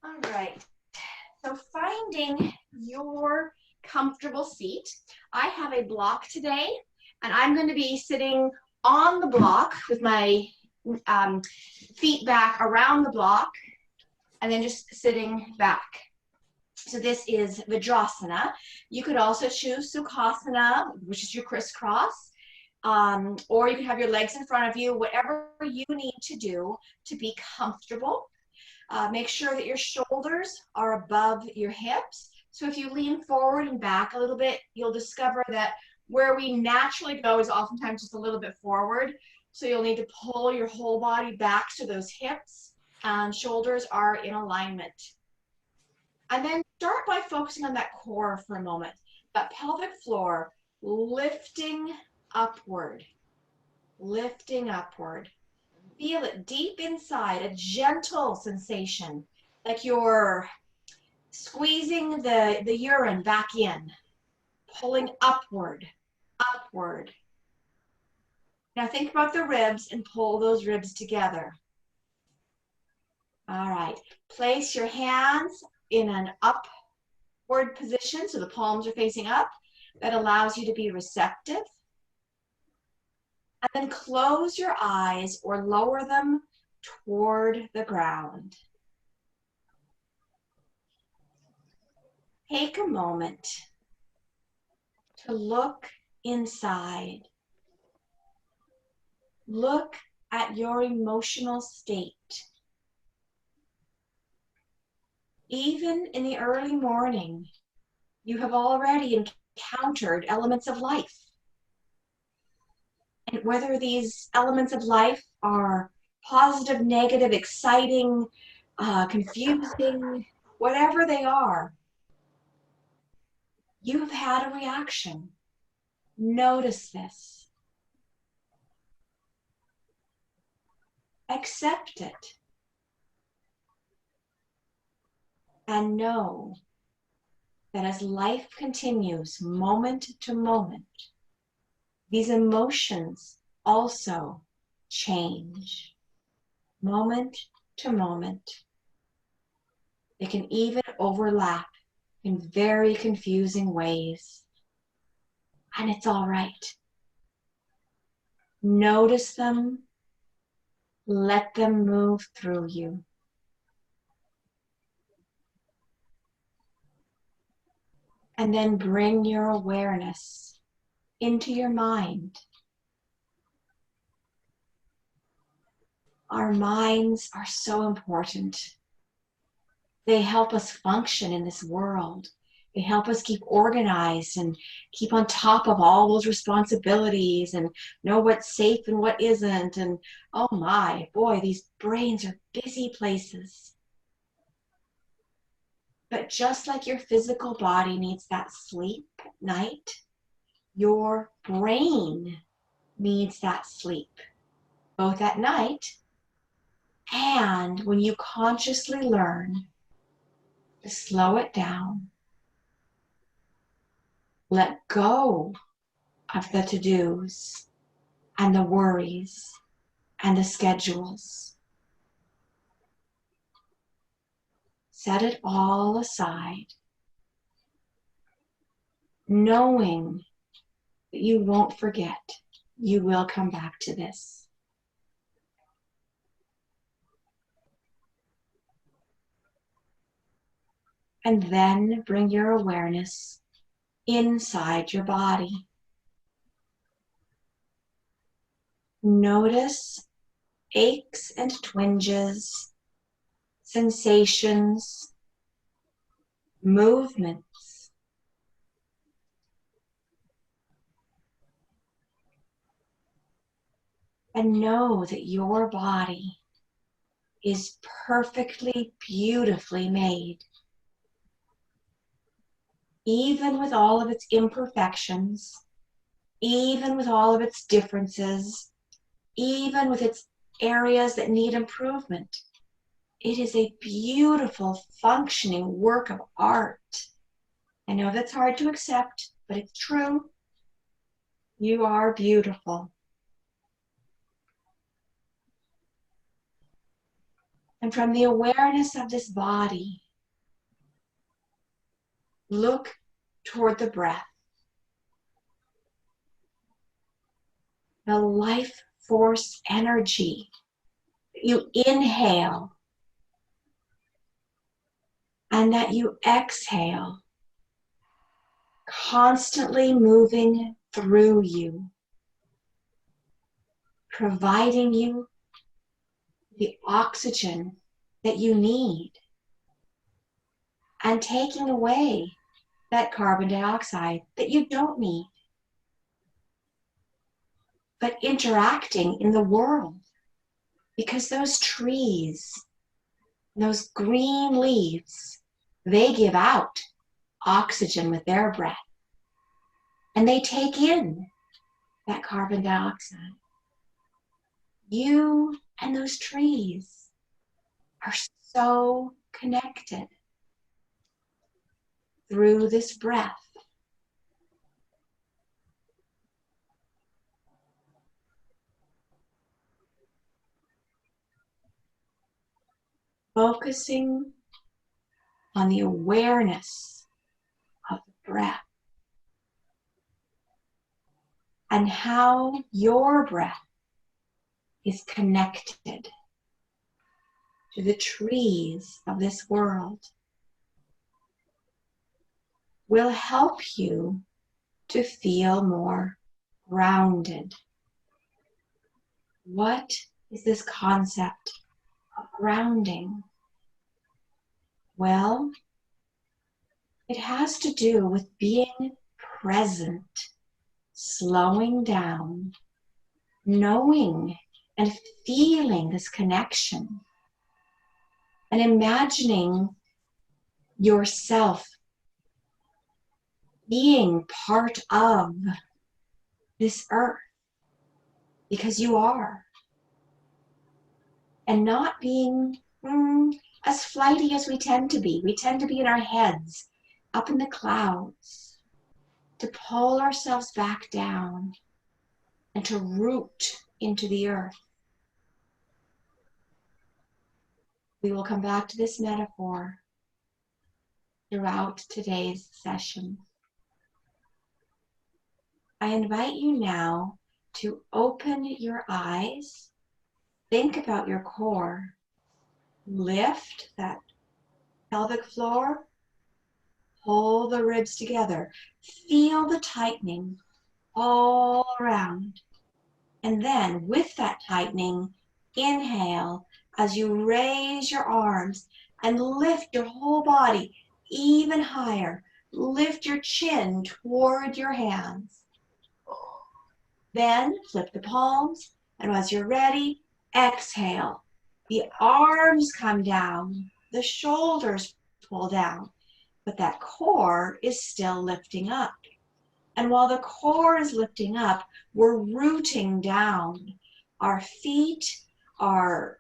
All right. So finding your comfortable seat. I have a block today, and I'm going to be sitting on the block with my feet back around the block, and then just sitting back. So this is Vajrasana. You could also choose Sukhasana, which is your crisscross, or you can have your legs in front of you, whatever you need to do to be comfortable. Make sure that your shoulders are above your hips. So if you lean forward and back a little bit, you'll discover that where we naturally go is oftentimes just a little bit forward. So you'll need to pull your whole body back so those hips and shoulders are in alignment. And then start by focusing on that core for a moment, that pelvic floor lifting upward, lifting upward. Feel it deep inside, a gentle sensation, like you're squeezing the urine back in, pulling upward, upward. Now think about the ribs and pull those ribs together. All right, place your hands in an upward position so the palms are facing up. That allows you to be receptive. And then close your eyes or lower them toward the ground. Take a moment to look inside. Look at your emotional state. Even in the early morning, you have already encountered elements of life. And whether these elements of life are positive, negative, exciting, confusing, whatever they are, you have had a reaction. Notice this. Accept it. And know that as life continues moment to moment, these emotions also change moment to moment. They can even overlap in very confusing ways. And it's all right. Notice them. Let them move through you. And then bring your awareness into your mind. Our minds are so important. They help us function in this world. They help us keep organized and keep on top of all those responsibilities and know what's safe and what isn't. And oh my, boy, these brains are busy places. But just like your physical body needs that sleep at night, your brain needs that sleep, both at night and when you consciously learn to slow it down. Let go of the to-dos and the worries and the schedules. Set it all aside, knowing that you won't forget. You will come back to this. And then bring your awareness inside your body. Notice aches and twinges, sensations, movements. And know that your body is perfectly, beautifully made. Even with all of its imperfections, even with all of its differences, even with its areas that need improvement, it is a beautiful, functioning work of art. I know that's hard to accept, but it's true. You are beautiful. And from the awareness of this body, look toward the breath. The life force energy that you inhale and that you exhale, constantly moving through you, providing you the oxygen that you need and taking away that carbon dioxide that you don't need, but interacting in the world, because those trees, those green leaves, they give out oxygen with their breath, and they take in that carbon dioxide. You and those trees are so connected through this breath. Focusing on the awareness of the breath and how your breath is connected to the trees of this world will help you to feel more grounded. What is this concept of grounding? Well, it has to do with being present, slowing down, knowing and feeling this connection, and imagining yourself being part of this earth, because you are, and not being as flighty as we tend to be. We tend to be in our heads, up in the clouds, to pull ourselves back down and to root into the earth. We will come back to this metaphor throughout today's session. I invite you now to open your eyes, think about your core, lift that pelvic floor, pull the ribs together, feel the tightening all around. And then with that tightening, inhale as you raise your arms and lift your whole body even higher. Lift your chin toward your hands. Then flip the palms, and as you're ready, exhale. The arms come down, the shoulders pull down, but that core is still lifting up. And while the core is lifting up, we're rooting down. Our feet, our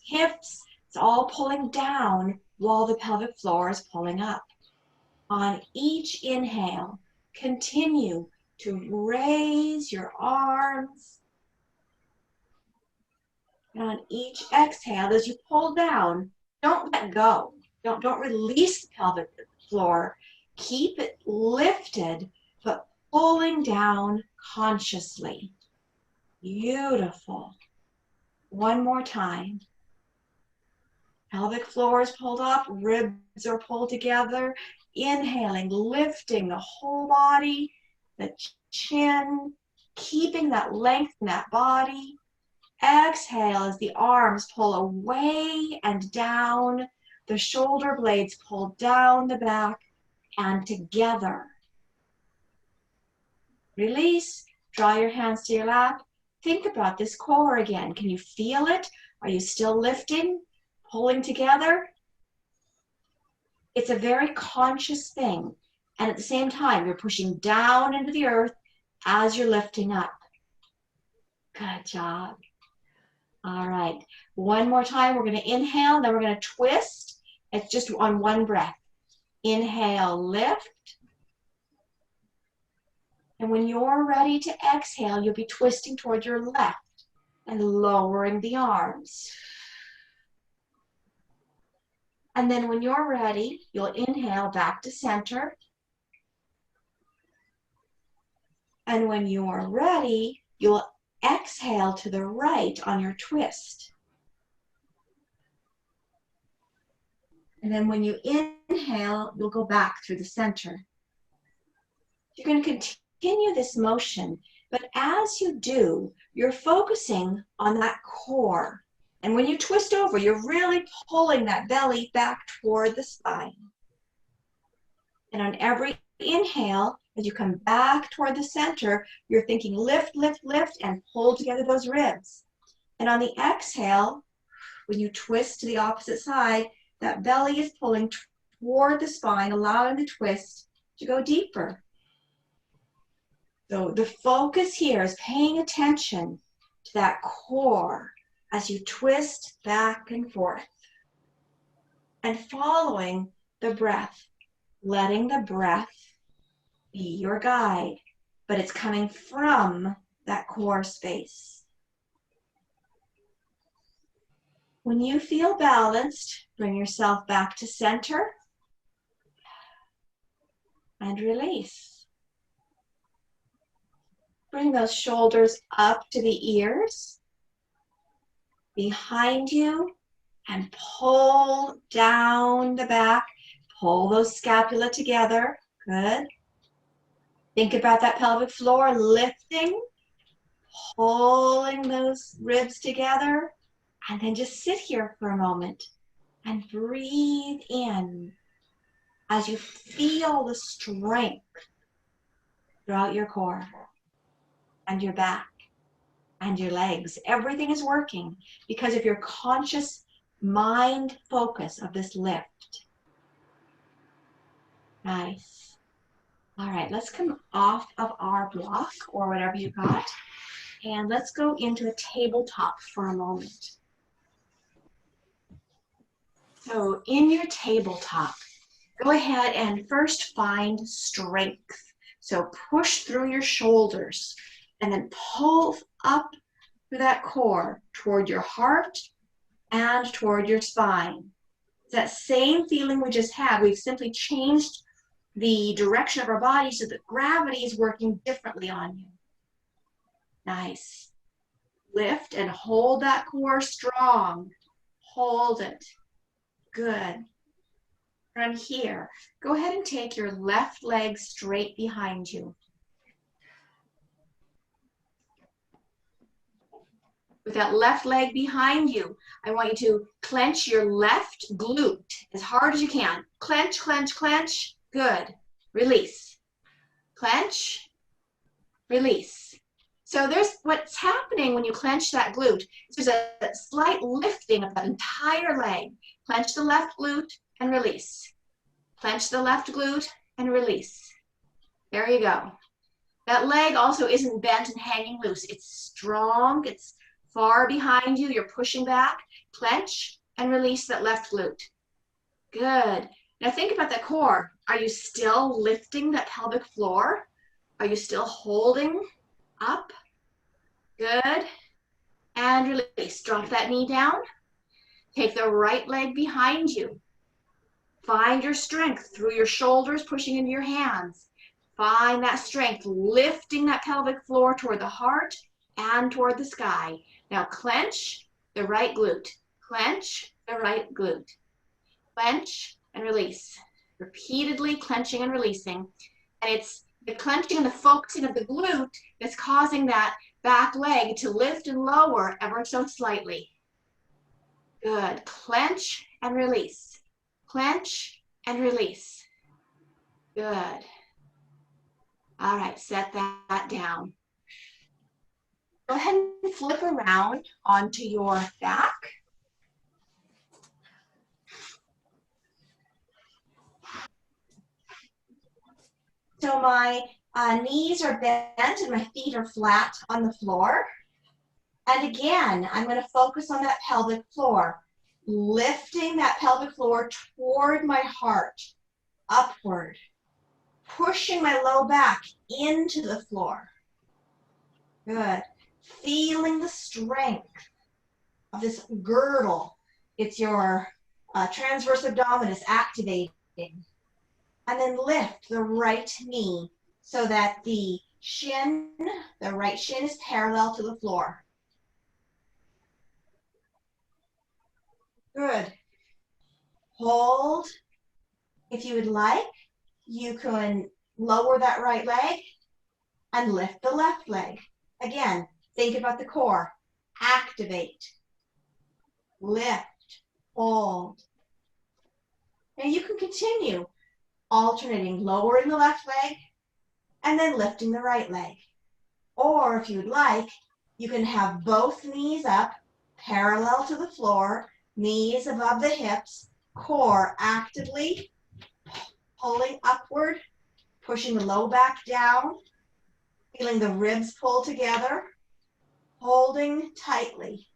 hips, it's all pulling down while the pelvic floor is pulling up. On each inhale, continue to raise your arms. And on each exhale, as you pull down, don't let go. Don't release the pelvic floor. Keep it lifted, but pulling down consciously. Beautiful. One more time. Pelvic floor is pulled up, ribs are pulled together. Inhaling, lifting the whole body, the chin, keeping that length in that body. Exhale as the arms pull away and down, the shoulder blades pull down the back and together. Release, draw your hands to your lap. Think about this core again. Can you feel it? Are you still lifting, pulling together? It's a very conscious thing. And at the same time, you're pushing down into the earth as you're lifting up. Good job. All right. One more time. We're going to inhale, then we're going to twist. It's just on one breath. Inhale, lift. And when you're ready to exhale, you'll be twisting toward your left and lowering the arms. And then when you're ready, you'll inhale back to center. And when you're ready, you'll exhale to the right on your twist. And then when you inhale, you'll go back through the center. You're going to continue this motion, but as you do, you're focusing on that core. And when you twist over, you're really pulling that belly back toward the spine. And on every inhale, as you come back toward the center, you're thinking lift, lift, lift, and pull together those ribs. And on the exhale, when you twist to the opposite side, that belly is pulling toward the spine, allowing the twist to go deeper. So the focus here is paying attention to that core as you twist back and forth and following the breath, letting the breath be your guide, but it's coming from that core space. When you feel balanced, bring yourself back to center and release. Bring those shoulders up to the ears, behind you, and pull down the back. Pull those scapula together. Good. Think about that pelvic floor lifting, pulling those ribs together, and then just sit here for a moment and breathe in as you feel the strength throughout your core and your back and your legs. Everything is working because of your conscious mind focus of this lift. Nice. All right, let's come off of our block or whatever you got, and let's go into a tabletop for a moment. So in your tabletop, go ahead and first find strength. So push through your shoulders and then pull up through that core toward your heart and toward your spine. It's that same feeling we just had. We've simply changed the direction of our body so that gravity is working differently on you. Nice. Lift and hold that core strong. Hold it. Good. From here, go ahead and take your left leg straight behind you. With that left leg behind you, I want you to clench your left glute as hard as you can. Clench, clench, clench. Good. Release. Clench. Release. So there's what's happening when you clench that glute. There's a slight lifting of that entire leg. Clench the left glute and release. Clench the left glute and release. There you go. That leg also isn't bent and hanging loose. It's strong. It's far behind you. You're pushing back. Clench and release that left glute. Good. Now think about that core. Are you still lifting that pelvic floor? Are you still holding up? Good. And release. Drop that knee down. Take the right leg behind you. Find your strength through your shoulders, pushing into your hands. Find that strength, lifting that pelvic floor toward the heart and toward the sky. Now clench the right glute. Clench the right glute. Clench and release. Repeatedly clenching and releasing. And it's the clenching and the focusing of the glute that's causing that back leg to lift and lower ever so slightly. Good. Clench and release. Clench and release. Good. All right, set that down. Go ahead and flip around onto your back. So my knees are bent and my feet are flat on the floor. And again, I'm going to focus on that pelvic floor, lifting that pelvic floor toward my heart, upward, pushing my low back into the floor. Good. Feeling the strength of this girdle. It's your transverse abdominis activating. And then lift the right knee so that the right shin is parallel to the floor. Good. Hold. If you would like, you can lower that right leg and lift the left leg. Again, think about the core. Activate. Lift. Hold. Now you can continue alternating, lowering the left leg and then lifting the right leg. Or if you'd like, you can have both knees up, parallel to the floor, knees above the hips, core actively pulling upward, pushing the low back down, feeling the ribs pull together, holding tightly.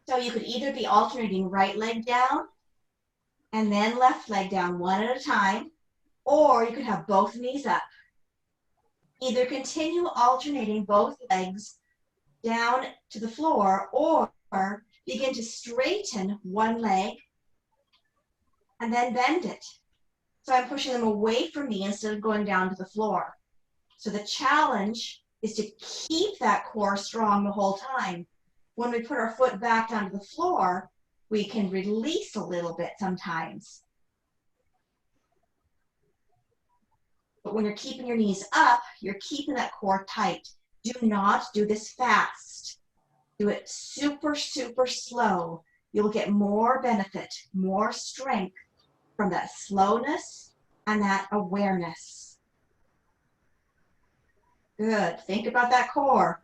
So you could either be alternating right leg down and then left leg down one at a time, or you could have both knees up. Either continue alternating both legs down to the floor or begin to straighten one leg and then bend it. So I'm pushing them away from me instead of going down to the floor. So the challenge is to keep that core strong the whole time. When we put our foot back down to the floor, we can release a little bit sometimes. But when you're keeping your knees up, you're keeping that core tight. Do not do this fast. Do it super, super slow. You'll get more benefit, more strength from that slowness and that awareness. Good. Think about that core.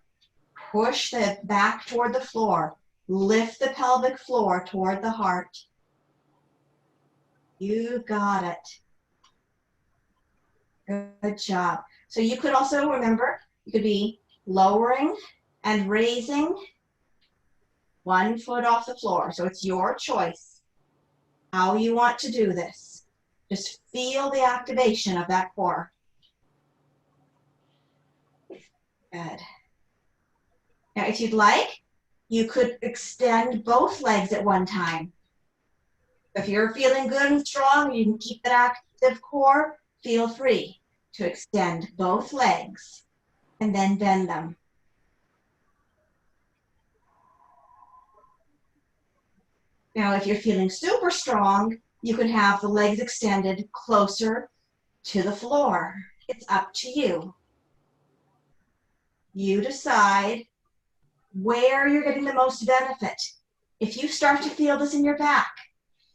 Push the back toward the floor. Lift the pelvic floor toward the heart. You got it. Good job. So you could also remember, you could be lowering and raising one foot off the floor. So it's your choice how you want to do this. Just feel the activation of that core. Good. Now, if you'd like, you could extend both legs at one time. If you're feeling good and strong, you can keep that active core, feel free to extend both legs and then bend them. Now, if you're feeling super strong, you can have the legs extended closer to the floor. It's up to you. You decide where you're getting the most benefit. If you start to feel this in your back,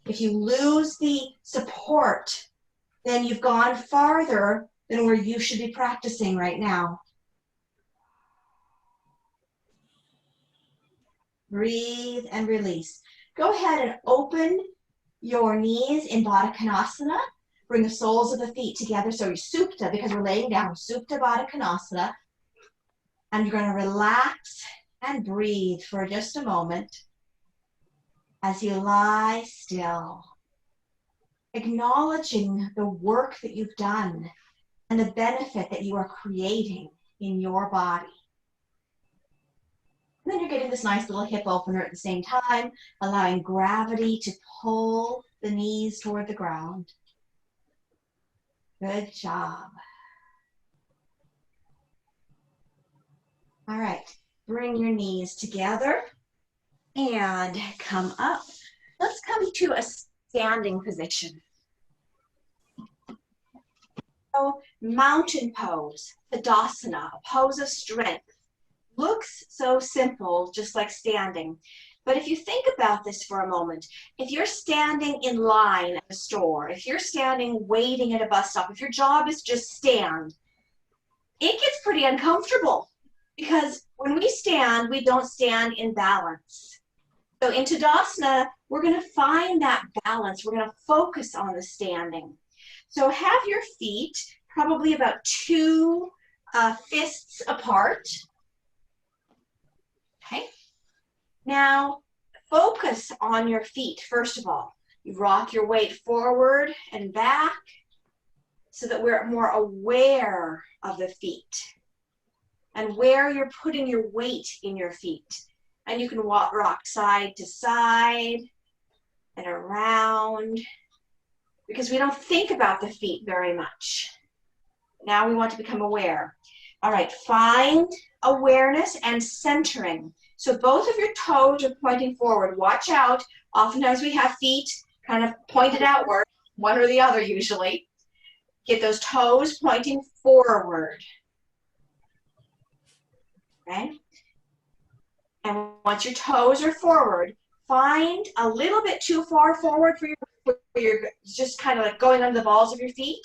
if you lose the support, then you've gone farther than where you should be practicing right now. Breathe and release. Go ahead and open your knees in Baddha Konasana. Bring the soles of the feet together. So you're Supta, because we're laying down, Supta Baddha Konasana. And you're going to relax and breathe for just a moment as you lie still, acknowledging the work that you've done and the benefit that you are creating in your body. And then you're getting this nice little hip opener at the same time, allowing gravity to pull the knees toward the ground. Good job. All right, bring your knees together and come up. Let's come to a standing position. So, mountain pose, Tadasana, a pose of strength. Looks so simple, just like standing. But if you think about this for a moment, if you're standing in line at a store, if you're standing waiting at a bus stop, if your job is just stand, it gets pretty uncomfortable because when we stand, we don't stand in balance. So in Tadasana, we're going to find that balance. We're going to focus on the standing. So have your feet probably about 2 fists apart. Okay. Now, focus on your feet, first of all. You rock your weight forward and back so that we're more aware of the feet and where you're putting your weight in your feet. And you can rock side to side and around, because we don't think about the feet very much. Now we want to become aware. All right, find awareness and centering. So both of your toes are pointing forward. Watch out. Oftentimes we have feet kind of pointed outward, one or the other usually. Get those toes pointing forward. Okay? And once your toes are forward, find a little bit too far forward for your just kind of like going under the balls of your feet.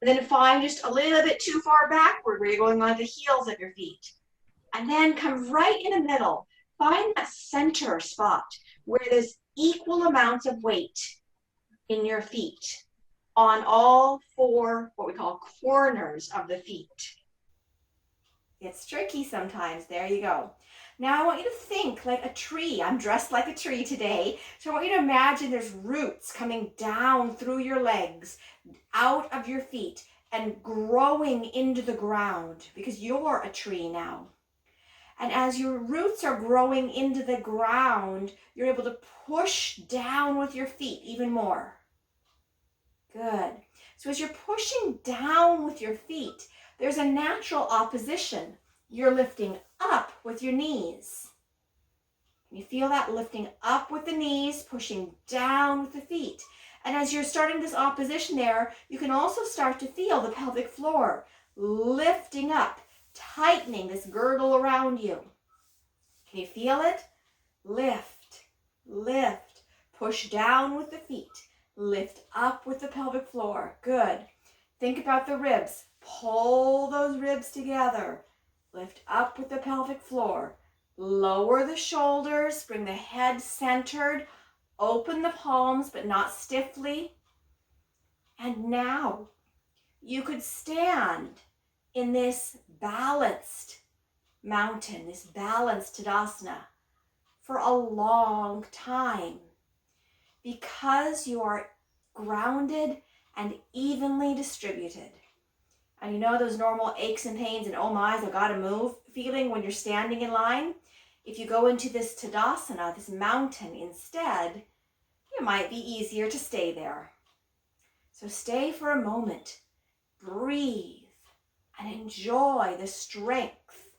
And then find just a little bit too far backward where you're going on the heels of your feet. And then come right in the middle. Find that center spot where there's equal amounts of weight in your feet on all four, what we call corners of the feet. It's tricky sometimes. There you go. Now I want you to think like a tree. I'm dressed like a tree today. So I want you to imagine there's roots coming down through your legs, out of your feet, and growing into the ground because you're a tree now. And as your roots are growing into the ground, you're able to push down with your feet even more. Good. So as you're pushing down with your feet, there's a natural opposition. You're lifting up with your knees. Can you feel that? Lifting up with the knees, pushing down with the feet. And as you're starting this opposition there, you can also start to feel the pelvic floor lifting up, tightening this girdle around you. Can you feel it? Lift, lift, push down with the feet. Lift up with the pelvic floor. Good. Think about the ribs. Pull those ribs together. Lift up with the pelvic floor. Lower the shoulders. Bring the head centered. Open the palms, but not stiffly. And now you could stand in this balanced mountain, this balanced Tadasana for a long time, because you are grounded and evenly distributed. And you know those normal aches and pains and oh my, I've got to move feeling when you're standing in line? If you go into this Tadasana, this mountain instead, it might be easier to stay there. So stay for a moment, breathe, and enjoy the strength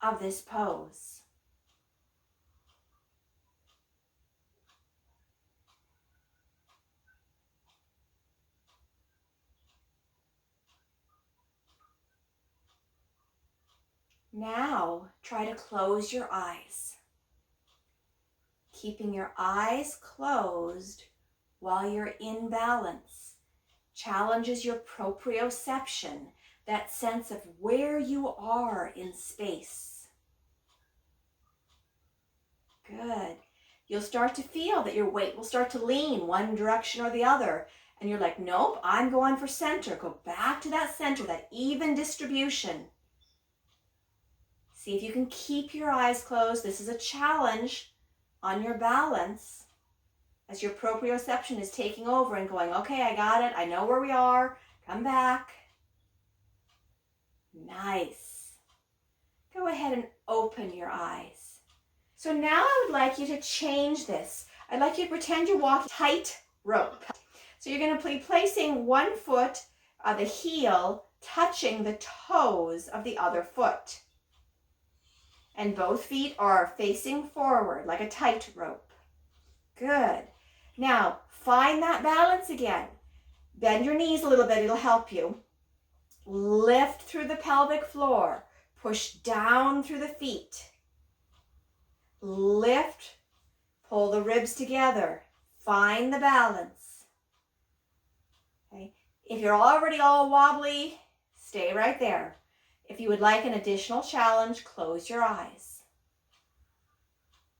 of this pose. Now, try to close your eyes. Keeping your eyes closed while you're in balance challenges your proprioception, that sense of where you are in space. Good. You'll start to feel that your weight will start to lean one direction or the other. And you're like, nope, I'm going for center. Go back to that center, that even distribution. See if you can keep your eyes closed. This is a challenge on your balance as your proprioception is taking over and going, okay, I got it. I know where we are. Come back. Nice. Go ahead and open your eyes. So now I would like you to change this. I'd like you to pretend you're walking tight rope. So you're going to be placing one foot, the heel, touching the toes of the other foot. And both feet are facing forward like a tightrope. Good. Now, find that balance again. Bend your knees a little bit, it'll help you. Lift through the pelvic floor. Push down through the feet. Lift, pull the ribs together. Find the balance. Okay. If you're already all wobbly, stay right there. If you would like an additional challenge, close your eyes.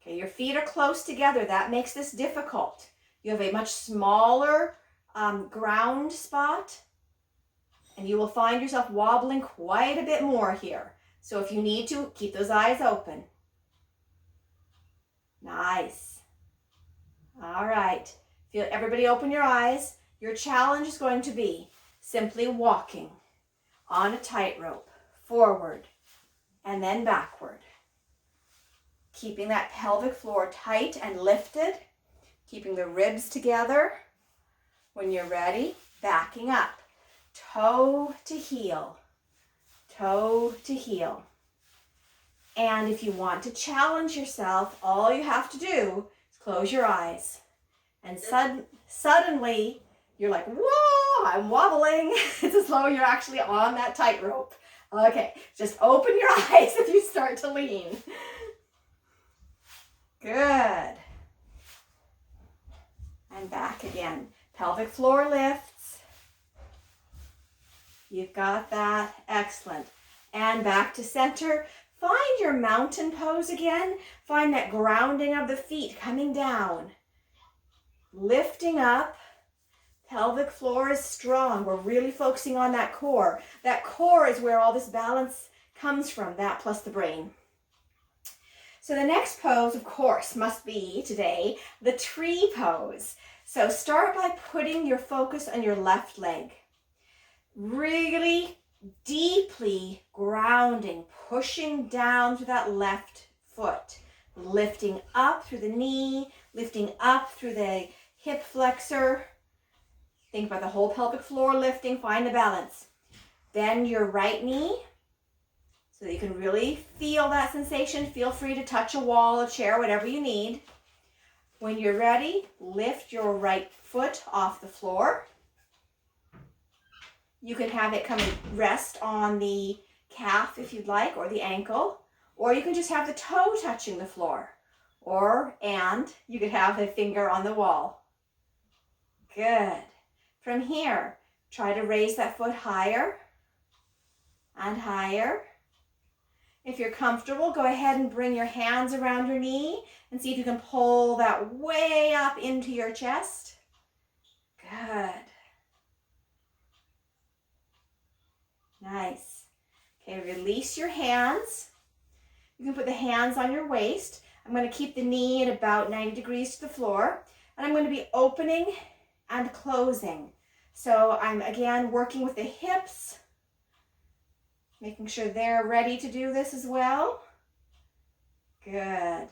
Okay, your feet are close together. That makes this difficult. You have a much smaller ground spot, and you will find yourself wobbling quite a bit more here. So if you need to, keep those eyes open. Nice. All right. Feel everybody open your eyes. Your challenge is going to be simply walking on a tightrope. Forward and then backward. Keeping that pelvic floor tight and lifted, keeping the ribs together. When you're ready, backing up, toe to heel, toe to heel. And if you want to challenge yourself, all you have to do is close your eyes. And suddenly, you're like, whoa, I'm wobbling. It's as though you're actually on that tightrope. Okay, just open your eyes if you start to lean. Good. And back again. Pelvic floor lifts. You've got that. Excellent. And back to center. Find your mountain pose again. Find that grounding of the feet coming down. Lifting up. Pelvic floor is strong. We're really focusing on that core. That core is where all this balance comes from, that plus the brain. So the next pose, of course, must be today the tree pose. So start by putting your focus on your left leg. Really deeply grounding, pushing down through that left foot. Lifting up through the knee, lifting up through the hip flexor. Think about the whole pelvic floor lifting, find the balance. Bend your right knee so that you can really feel that sensation. Feel free to touch a wall, a chair, whatever you need. When you're ready, lift your right foot off the floor. You can have it come and rest on the calf if you'd like, or the ankle, or you can just have the toe touching the floor, and you could have a finger on the wall. Good. From here, try to raise that foot higher and higher. If you're comfortable, go ahead and bring your hands around your knee and see if you can pull that way up into your chest. Good. Nice. Okay, release your hands. You can put the hands on your waist. I'm going to keep the knee at about 90 degrees to the floor, and I'm going to be opening and closing. So I'm again working with the hips, making sure they're ready to do this as well. Good.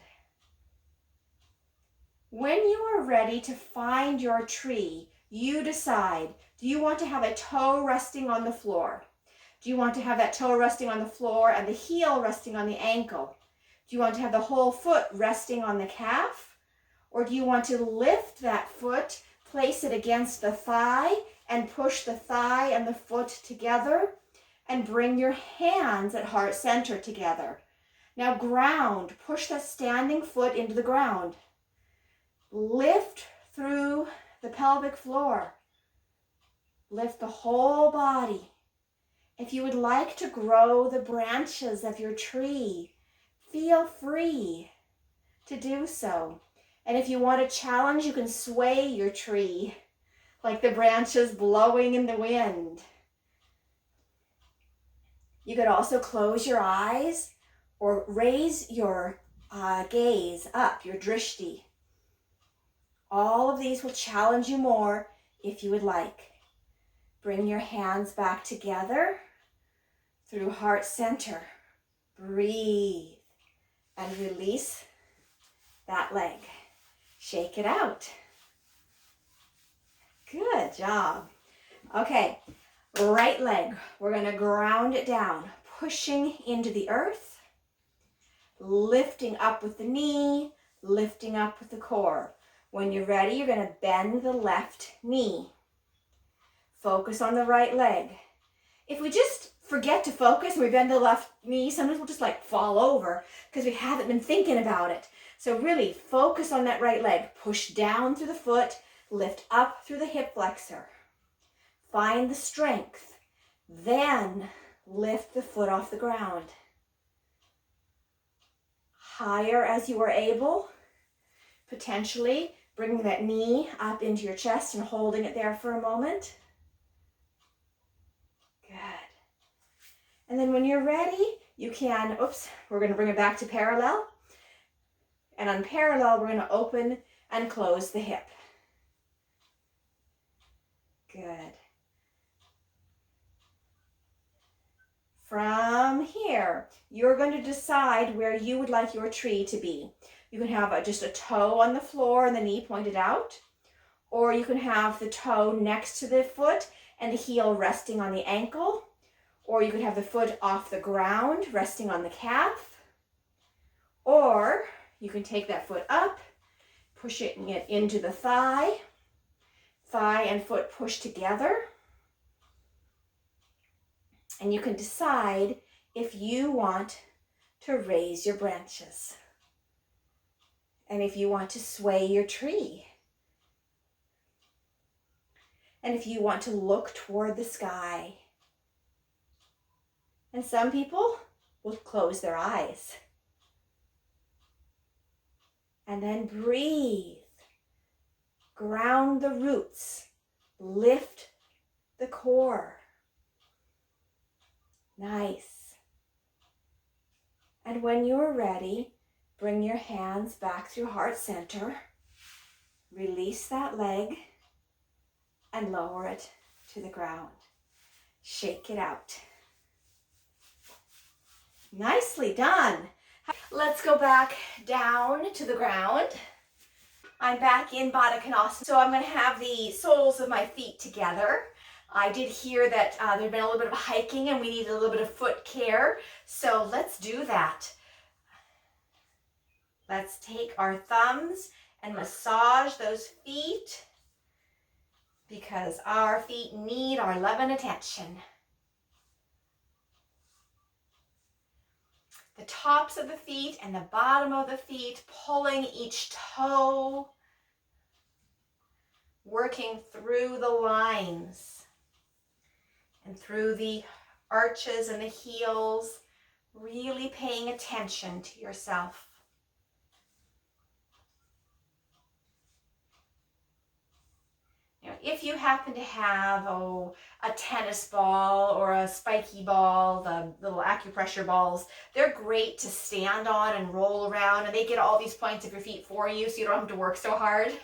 When you are ready to find your tree, you decide, do you want to have a toe resting on the floor? Do you want to have that toe resting on the floor and the heel resting on the ankle? Do you want to have the whole foot resting on the calf? Or do you want to lift that foot, place it against the thigh, and push the thigh and the foot together, and bring your hands at heart center together? Now ground, push that standing foot into the ground. Lift through the pelvic floor. Lift the whole body. If you would like to grow the branches of your tree, feel free to do so. And if you want a challenge, you can sway your tree like the branches blowing in the wind. You could also close your eyes or raise your gaze up, your drishti. All of these will challenge you more if you would like. Bring your hands back together through heart center. Breathe and release that leg. Shake it out. Good job. Okay, right leg. We're going to ground it down, pushing into the earth, lifting up with the knee, lifting up with the core. When you're ready, you're going to bend the left knee. Focus on the right leg. If we just forget to focus and we bend the left knee, sometimes we'll just like fall over because we haven't been thinking about it. So really focus on that right leg. Push down through the foot, lift up through the hip flexor. Find the strength. Then lift the foot off the ground. Higher as you are able. Potentially bringing that knee up into your chest and holding it there for a moment. Good. And then when you're ready, you can, we're going to bring it back to parallel. And on parallel, we're going to open and close the hip. Good. From here, you're going to decide where you would like your tree to be. You can have just a toe on the floor and the knee pointed out, or you can have the toe next to the foot and the heel resting on the ankle, or you could have the foot off the ground resting on the calf, or you can take that foot up, pushing it into the thigh, thigh and foot push together, and you can decide if you want to raise your branches and if you want to sway your tree and if you want to look toward the sky. And some people will close their eyes and then breathe, ground the roots, lift the core. Nice. And when you're ready, bring your hands back through heart center, release that leg, and lower it to the ground. Shake it out. Nicely done. Let's go back down to the ground. I'm back in Baddha Konasana, so I'm going to have the soles of my feet together. I did hear that there'd been a little bit of hiking and we needed a little bit of foot care, so let's do that. Let's take our thumbs and massage those feet because our feet need our love and attention. The tops of the feet and the bottom of the feet, pulling each toe, working through the lines and through the arches and the heels, really paying attention to yourself. Now, if you happen to have a tennis ball or a spiky ball, the little acupressure balls, they're great to stand on and roll around, and they get all these points of your feet for you so you don't have to work so hard.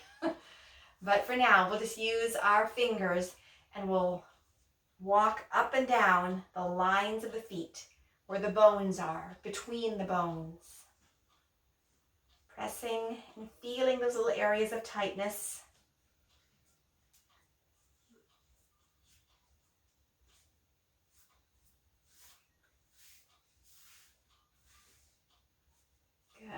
But for now, we'll just use our fingers and we'll walk up and down the lines of the feet where the bones are, between the bones. Pressing and feeling those little areas of tightness. Good.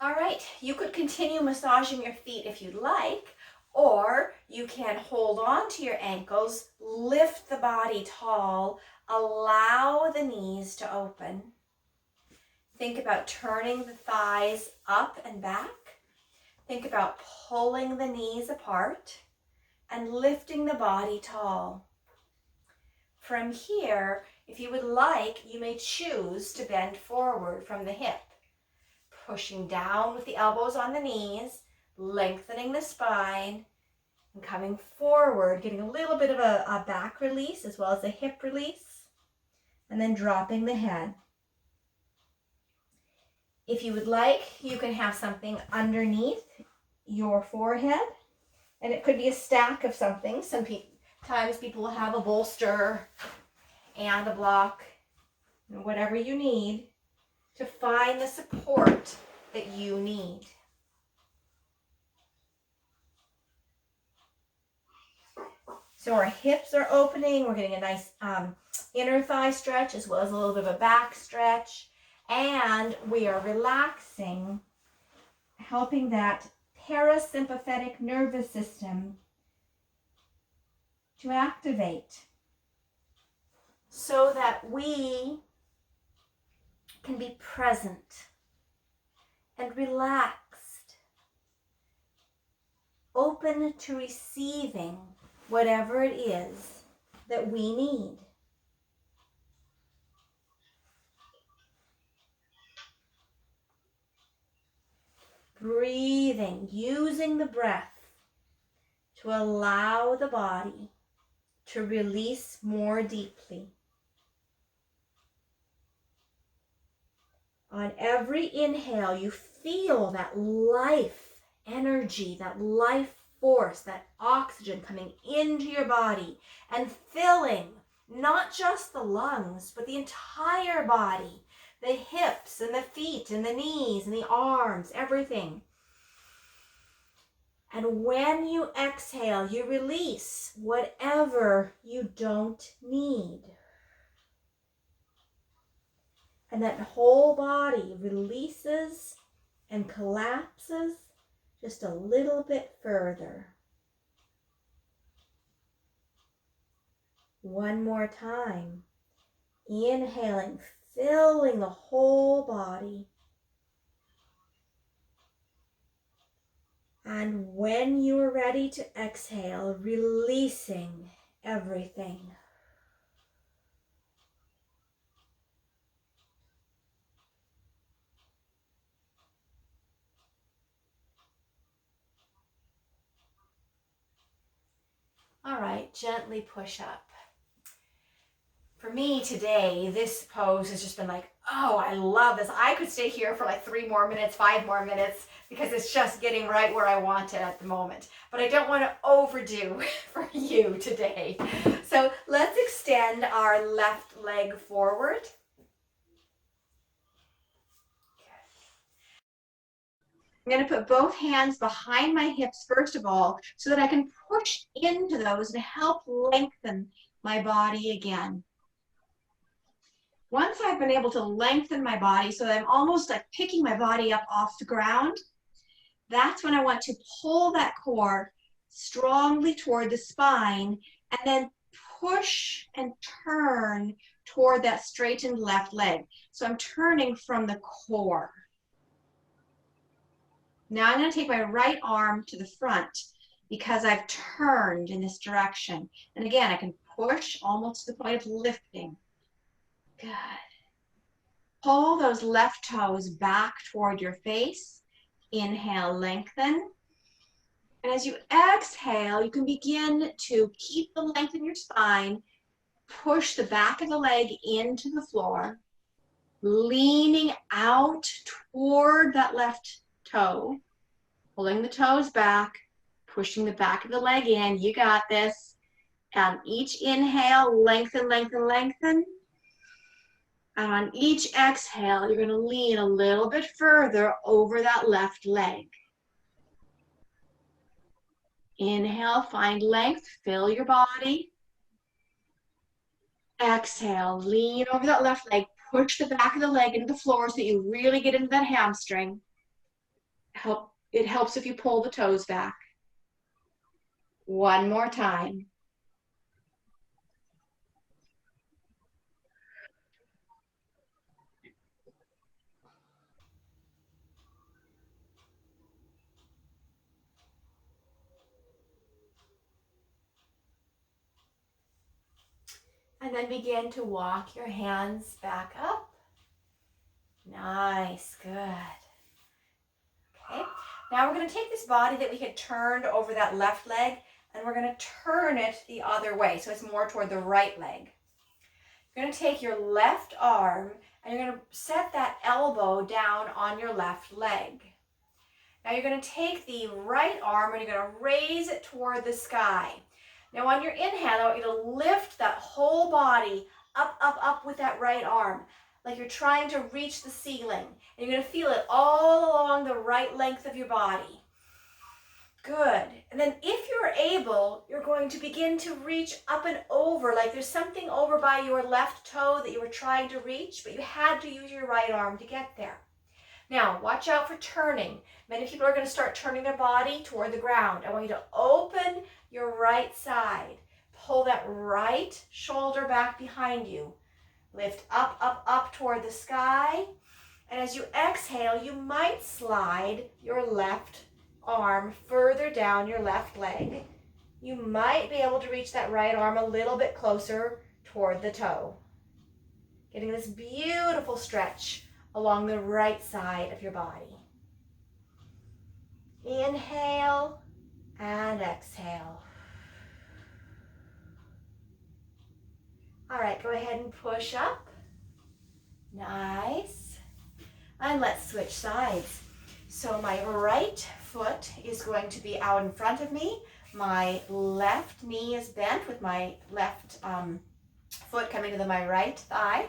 All right, you could continue massaging your feet if you'd like, or you can hold on to your ankles, lift the body tall, allow the knees to open. Think about turning the thighs up and back. Think about pulling the knees apart and lifting the body tall. From here, if you would like, you may choose to bend forward from the hip, pushing down with the elbows on the knees, lengthening the spine, and coming forward, getting a little bit of a back release as well as a hip release, and then dropping the head. If you would like, you can have something underneath your forehead, and it could be a stack of something. Sometimes people will have a bolster and a block, whatever you need to find the support that you need. So our hips are opening, we're getting a nice inner thigh stretch as well as a little bit of a back stretch, and we are relaxing, helping that parasympathetic nervous system to activate so that we can be present and relaxed, open to receiving whatever it is that we need. Breathing, using the breath to allow the body to release more deeply. On every inhale, you feel that life energy, that life force, that oxygen coming into your body and filling not just the lungs, but the entire body, the hips and the feet and the knees and the arms, everything. And when you exhale, you release whatever you don't need. And that whole body releases and collapses just a little bit further. One more time. Inhaling, filling the whole body. And when you are ready to exhale, releasing everything. All right, gently push up. For me today, this pose has just been like, oh, I love this. I could stay here for like 3 more minutes, 5 more minutes, because it's just getting right where I want it at the moment. But I don't want to overdo for you today. So let's extend our left leg forward. I'm going to put both hands behind my hips first of all, so that I can push into those to help lengthen my body again. Once I've been able to lengthen my body so that I'm almost like picking my body up off the ground, that's when I want to pull that core strongly toward the spine and then push and turn toward that straightened left leg. So I'm turning from the core. Now I'm going to take my right arm to the front because I've turned in this direction. And again, I can push almost to the point of lifting. Good. Pull those left toes back toward your face. Inhale, lengthen. And as you exhale, you can begin to keep the length in your spine. Push the back of the leg into the floor, leaning out toward that left toe, pulling the toes back, pushing the back of the leg in. You got this. And each inhale, lengthen, lengthen, lengthen. And on each exhale, you're going to lean a little bit further over that left leg. Inhale, find length, fill your body. Exhale, lean over that left leg, push the back of the leg into the floor so that you really get into that hamstring. It helps if you pull the toes back. One more time. And then begin to walk your hands back up. Nice, good. Okay, now we're going to take this body that we had turned over that left leg and we're going to turn it the other way, so it's more toward the right leg. You're going to take your left arm and you're going to set that elbow down on your left leg. Now you're going to take the right arm and you're going to raise it toward the sky. Now on your inhale, I want you to lift that whole body up, up, up with that right arm, like you're trying to reach the ceiling. And you're going to feel it all along the right length of your body. Good. And then if you're able, you're going to begin to reach up and over, like there's something over by your left toe that you were trying to reach, but you had to use your right arm to get there. Now, watch out for turning. Many people are going to start turning their body toward the ground. I want you to open your right side. Pull that right shoulder back behind you. Lift up, up, up toward the sky. And as you exhale, you might slide your left arm further down your left leg. You might be able to reach that right arm a little bit closer toward the toe. Getting this beautiful stretch along the right side of your body. Inhale and exhale. All right, go ahead and push up. Nice. And let's switch sides. So my right foot is going to be out in front of me. My left knee is bent with my left foot coming to my right thigh.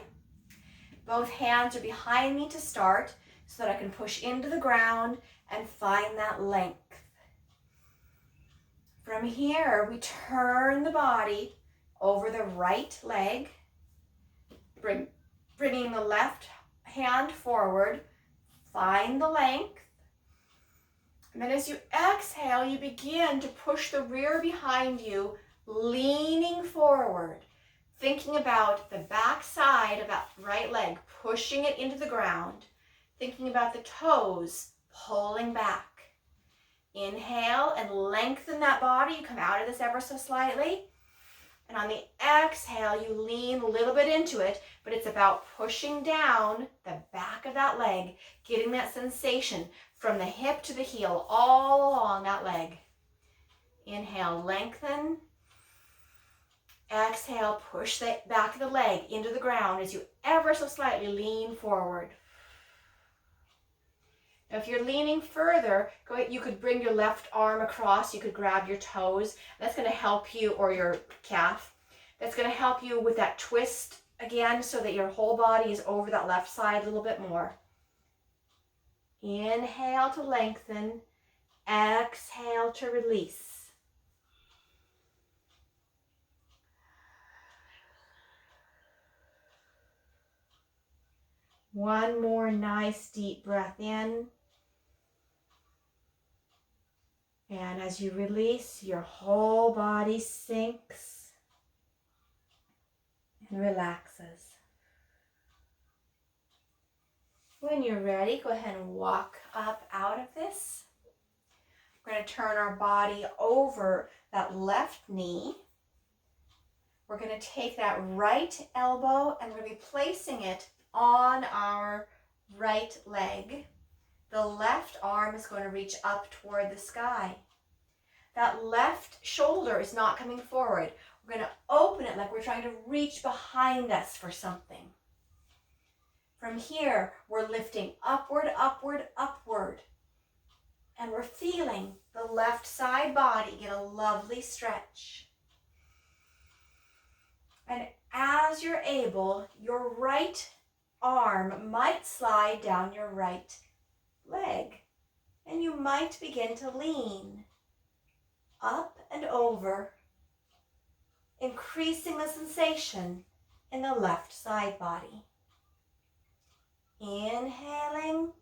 Both hands are behind me to start so that I can push into the ground and find that length. From here, we turn the body over the right leg, bringing the left hand forward, find the length. And then as you exhale, you begin to push the rear behind you, leaning forward, thinking about the back side of that right leg, pushing it into the ground, thinking about the toes, pulling back. Inhale and lengthen that body. You come out of this ever so slightly. And on the exhale, you lean a little bit into it, but it's about pushing down the back of that leg, getting that sensation from the hip to the heel, all along that leg. Inhale, lengthen. Exhale, push the back of the leg into the ground as you ever so slightly lean forward. Now, if you're leaning further, go ahead, you could bring your left arm across, you could grab your toes. That's going to help you, or your calf. That's going to help you with that twist again so that your whole body is over that left side a little bit more. Inhale to lengthen, exhale to release. One more nice deep breath in. And as you release, your whole body sinks and relaxes. When you're ready, go ahead and walk up out of this. We're going to turn our body over that left knee. We're going to take that right elbow and we're going to be placing it on our right leg. The left arm is going to reach up toward the sky. That left shoulder is not coming forward. We're going to open it like we're trying to reach behind us for something. From here, we're lifting upward, upward, upward. And we're feeling the left side body get a lovely stretch. And as you're able, your right arm might slide down your right leg. And you might begin to lean up and over, increasing the sensation in the left side body. Inhaling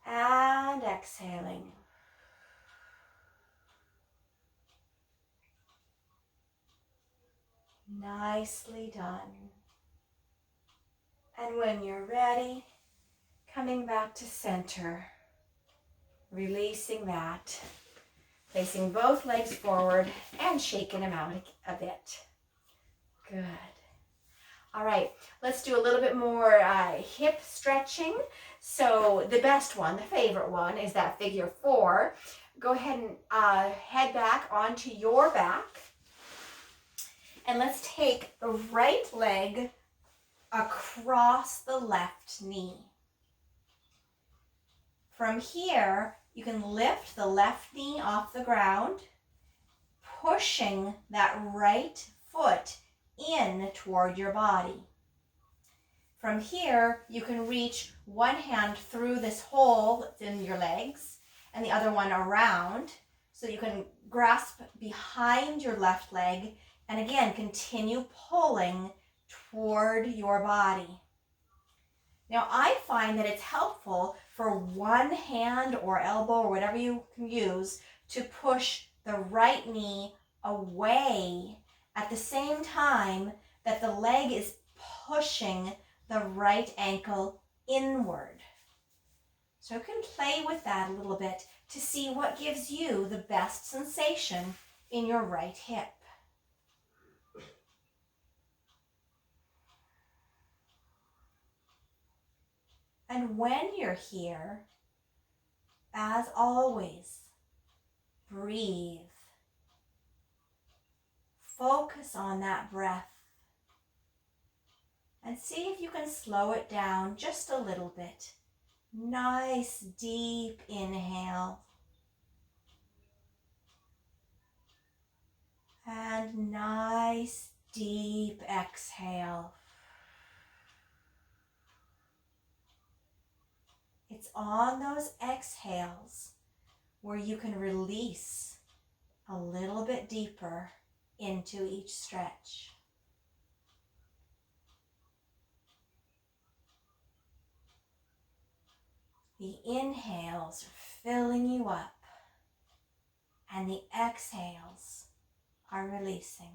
and exhaling. Nicely done. And when you're ready, coming back to center, releasing that, placing both legs forward and shaking them out a bit. Good. All right, let's do a little bit more hip stretching. So the best one, the favorite one, is that figure 4. Go ahead and head back onto your back. And let's take the right leg across the left knee. From here, you can lift the left knee off the ground, pushing that right foot in toward your body. From here, you can reach one hand through this hole that's in your legs and the other one around, so you can grasp behind your left leg and again continue pulling toward your body. Now, I find that it's helpful for one hand or elbow or whatever you can use to push the right knee away at the same time that the leg is pushing the right ankle inward. So you can play with that a little bit to see what gives you the best sensation in your right hip. And when you're here, as always, breathe. Focus on that breath. And see if you can slow it down just a little bit. Nice deep inhale. And nice deep exhale. It's on those exhales where you can release a little bit deeper into each stretch. The inhales are filling you up, and the exhales are releasing.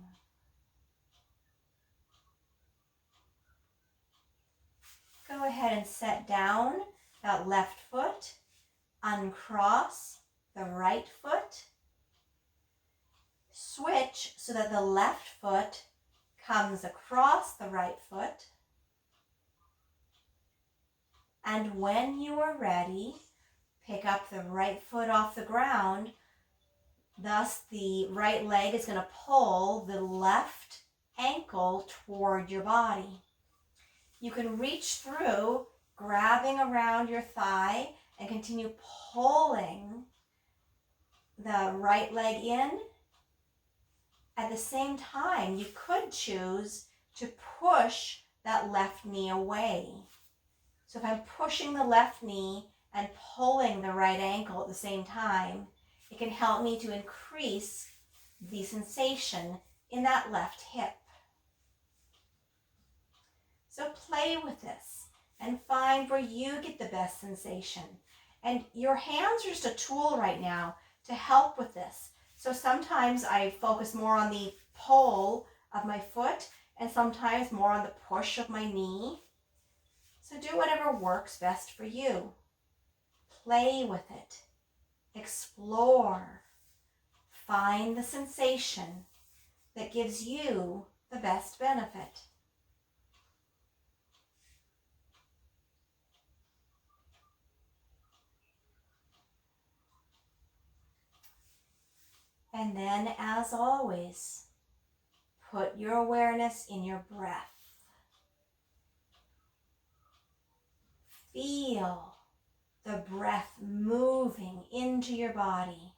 Go ahead and set down that left foot, uncross the right foot, switch so that the left foot comes across the right foot, and when you are ready, pick up the right foot off the ground. Thus, the right leg is going to pull the left ankle toward your body. You can reach through, grabbing around your thigh, and continue pulling the right leg in. At the same time, you could choose to push that left knee away. So if I'm pushing the left knee and pulling the right ankle at the same time, it can help me to increase the sensation in that left hip. So play with this and find where you get the best sensation. And your hands are just a tool right now to help with this. So sometimes I focus more on the pull of my foot and sometimes more on the push of my knee. So do whatever works best for you. Play with it. Explore. Find the sensation that gives you the best benefit. And then, as always, put your awareness in your breath. Feel the breath moving into your body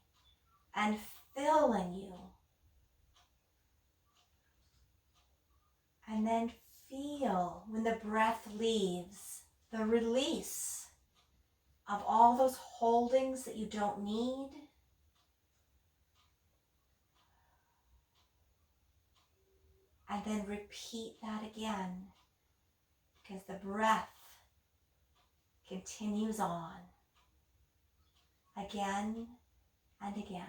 and filling you. And then feel when the breath leaves, the release of all those holdings that you don't need. And then repeat that again, because the breath continues on again and again.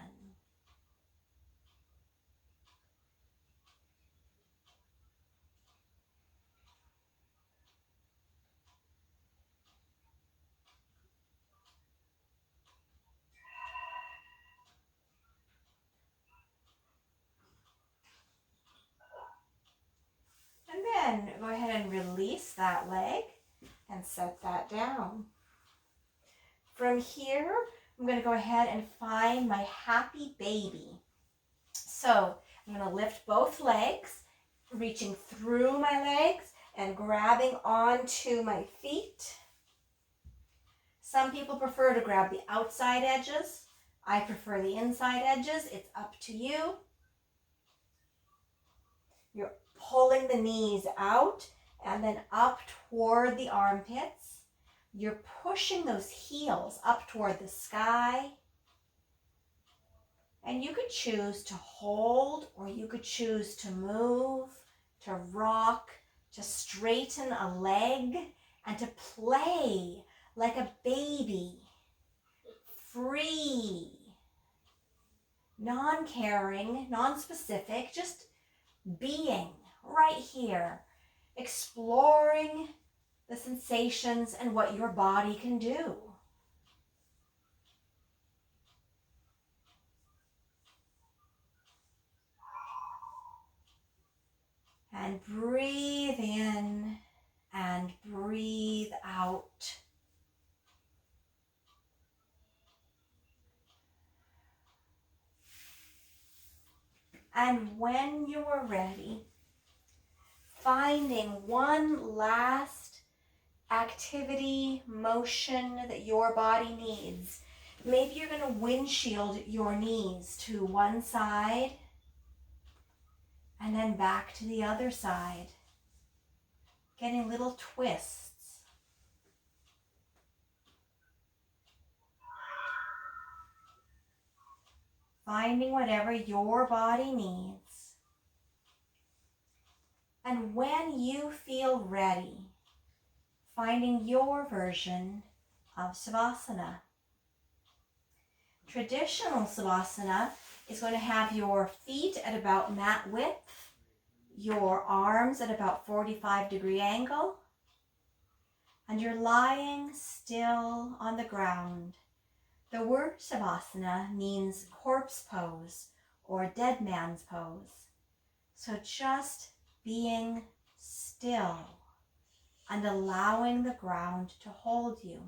And then go ahead and release that leg and set that down. From here, I'm going to go ahead and find my happy baby. So I'm going to lift both legs, reaching through my legs and grabbing onto my feet. Some people prefer to grab the outside edges. I prefer the inside edges. It's up to you. You're pulling the knees out and then up toward the armpits. You're pushing those heels up toward the sky. And you could choose to hold, or you could choose to move, to rock, to straighten a leg, and to play like a baby. Free. Non-caring, non-specific, just being right here, exploring the sensations and what your body can do. And breathe in and breathe out. And when you are ready, finding one last activity, motion that your body needs. Maybe you're going to windshield your knees to one side And then back to the other side, getting little twists. Finding whatever your body needs. And when you feel ready, finding your version of Savasana. Traditional Savasana is going to have your feet at about mat width, your arms at about 45-degree angle, and you're lying still on the ground. The word Savasana means corpse pose or dead man's pose. So just being still and allowing the ground to hold you.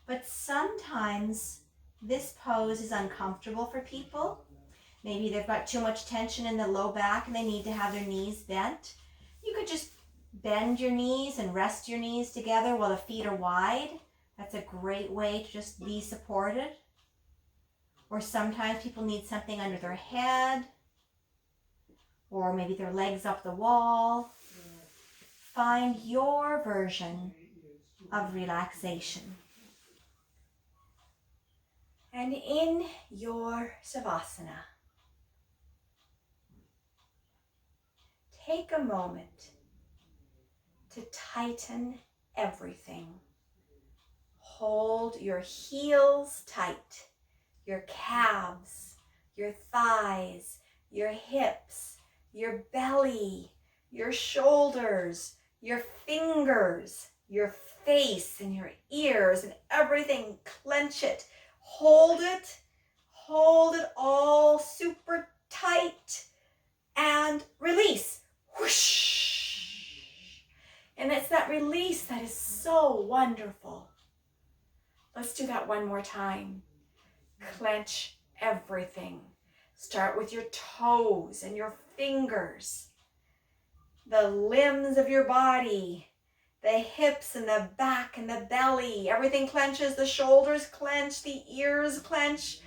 But sometimes this pose is uncomfortable for people. Maybe they've got too much tension in the low back and they need to have their knees bent. You could just bend your knees and rest your knees together while the feet are wide. That's a great way to just be supported. Or sometimes people need something under their head, or maybe their legs up the wall. Find your version of relaxation. And in your Savasana, take a moment to tighten everything. Hold your heels tight, your calves, your thighs, your hips, your belly, your shoulders, your fingers, your face and your ears and everything. Clench it. Hold it all super tight and release. Whoosh. And it's that release that is so wonderful. Let's do that one more time. Clench everything. Start with your toes and your fingers, the limbs of your body, the hips and the back and the belly. Everything clenches. The shoulders clench, the ears clench,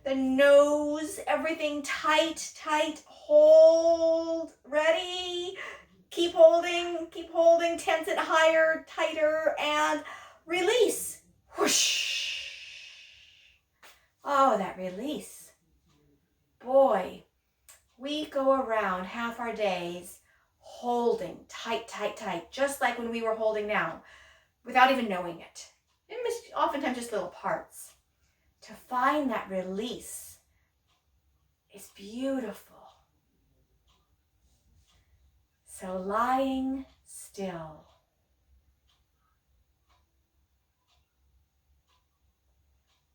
the nose, everything tight, tight. Hold, ready. Keep holding, tense it higher, tighter, and release. Whoosh. Oh, that release. Boy, we go around half our days holding tight, tight, tight, just like when we were holding now, without even knowing it. And oftentimes just little parts. To find that release is beautiful. So lying still.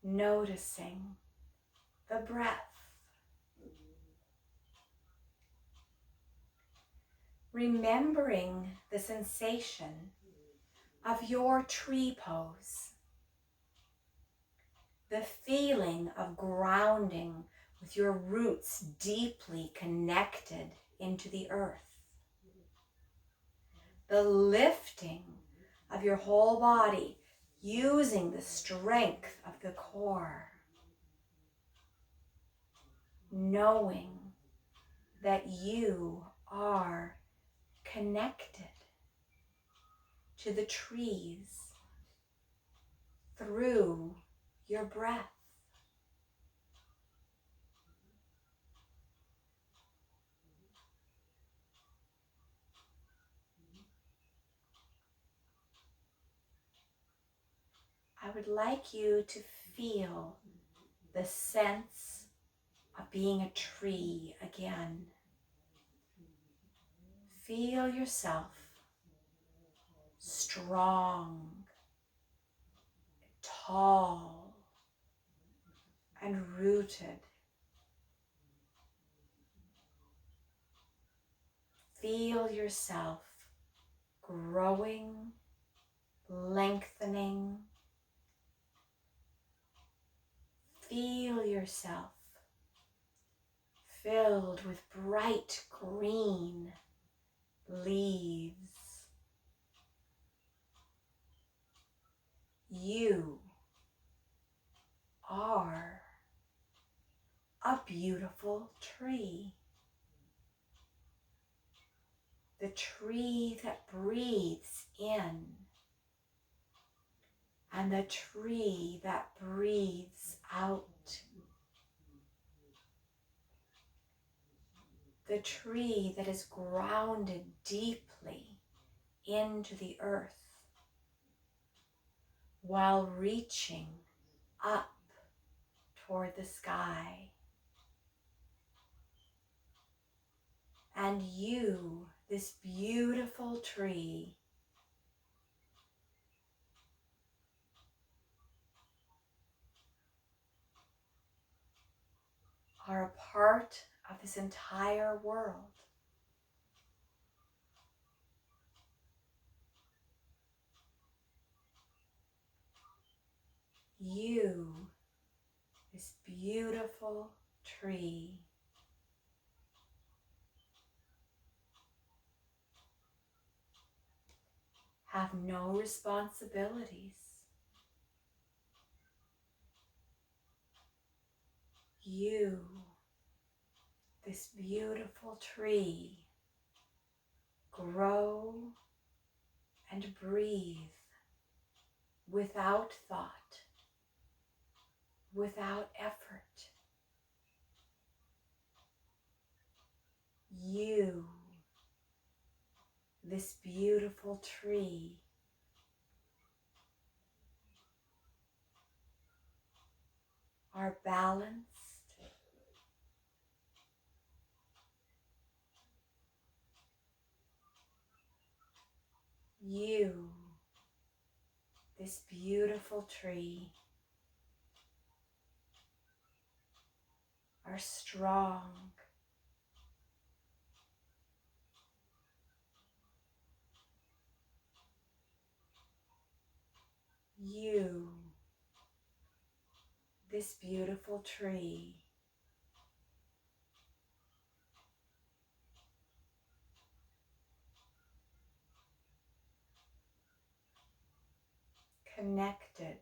Noticing the breath. Remembering the sensation of your tree pose. The feeling of grounding with your roots deeply connected into the earth. The lifting of your whole body using the strength of the core. Knowing that you are connected to the trees through your breath. I would like you to feel the sense of being a tree again. Feel yourself strong, tall, and rooted. Feel yourself growing, lengthening. Feel yourself filled with bright green leaves. You are a beautiful tree. the tree that breathes in, and the tree that breathes out. The tree that is grounded deeply into the earth while reaching up toward the sky. And you, this beautiful tree, are a part of this entire world. You, this beautiful tree, have no responsibilities. You, this beautiful tree, grow and breathe without thought, without effort. You, this beautiful tree, are balanced. You, this beautiful tree, are strong. You, this beautiful tree, connected.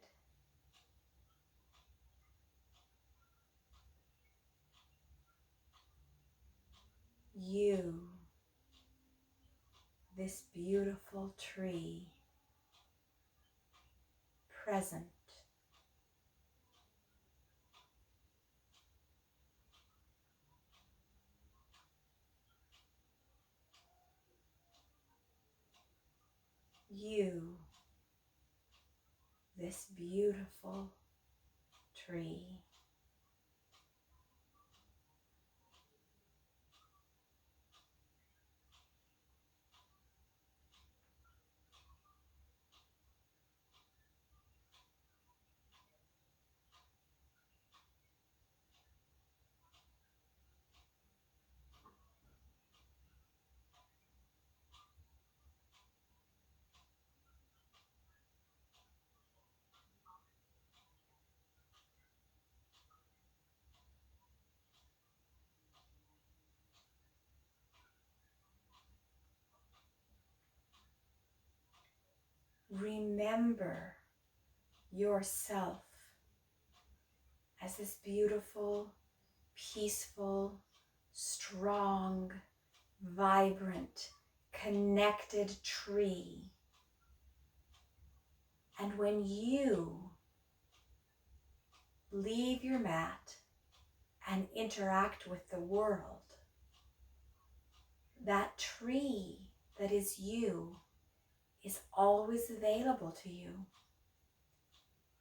You, this beautiful tree, present. You, this beautiful tree. Remember yourself as this beautiful, peaceful, strong, vibrant, connected tree. And when you leave your mat and interact with the world, that tree that is you is always available to you,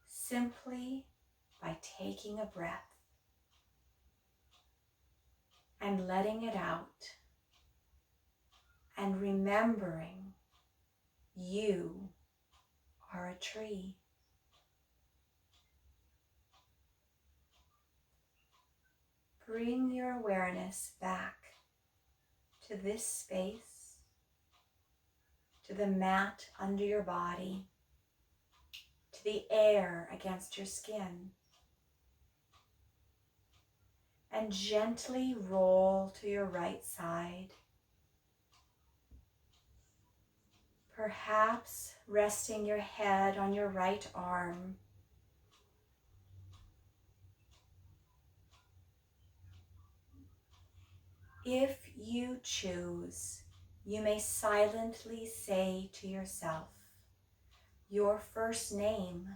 simply by taking a breath and letting it out and remembering you are a tree. Bring your awareness back to this space, to the mat under your body, to the air against your skin, and gently roll to your right side, perhaps resting your head on your right arm. If you choose, You may silently say to yourself your first name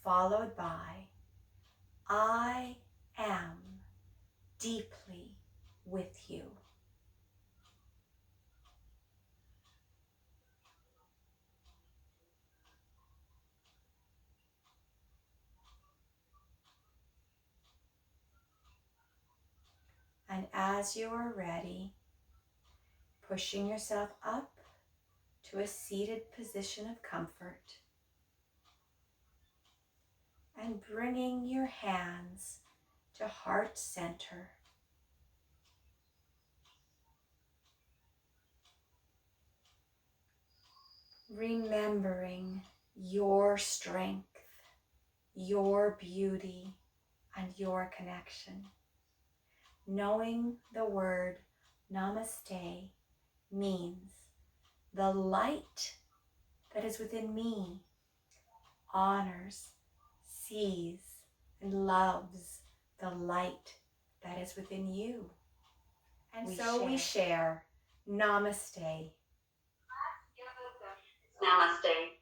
followed by I am deeply with you. And as you are ready, pushing yourself up to a seated position of comfort and bringing your hands to heart center. Remembering your strength, your beauty, and your connection. Knowing the word namaste means the light that is within me honors, sees, and loves the light that is within you. And we share. Namaste. Namaste.